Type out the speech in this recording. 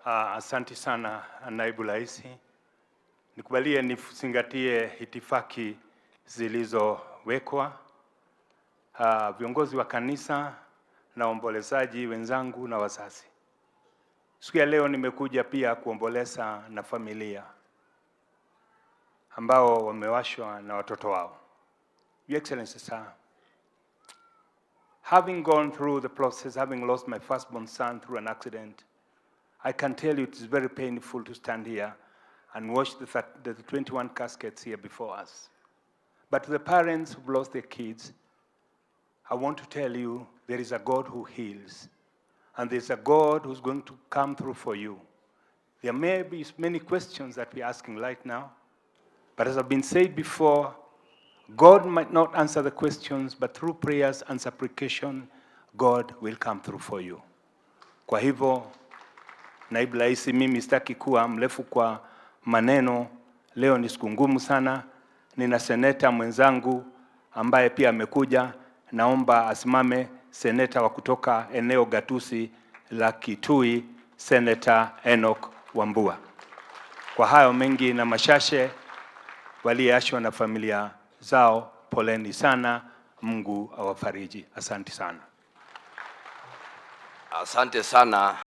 Asante sana Naibu Rais. Nikubalie nizingatie itifaki zilizowekwa. Viongozi wa kanisa na waombolezaji wenzangu na wazazi. Siku ya leo nimekuja pia kuomboleza na familia ambao wamewashwa na watoto wao. Your Excellency, sir, having gone through the process, having lost my firstborn son through an accident, I can tell you it is very painful to stand here and watch the 21 caskets here before us. But to the parents who've lost their kids, I want to tell you there is a God who heals. And there's a God who's going to come through for you. There may be many questions that we're asking right now. But as I've been said before, God might not answer the questions, but through prayers and supplication, God will come through for you. Kwa hivyo, Naibu Rais, mimi sitaki kuwa mrefu kwa maneno. Leo ni siku ngumu sana. Nina seneta mwenzangu ambaye pia amekuja. Naomba asimame, seneta wa kutoka eneo gatuzi la Kitui, Senator Enoch Wambua. Kwa hayo mengi na machache, walioachwa na familia zao, poleni sana. Mungu awafariji. Asante sana. Asante sana.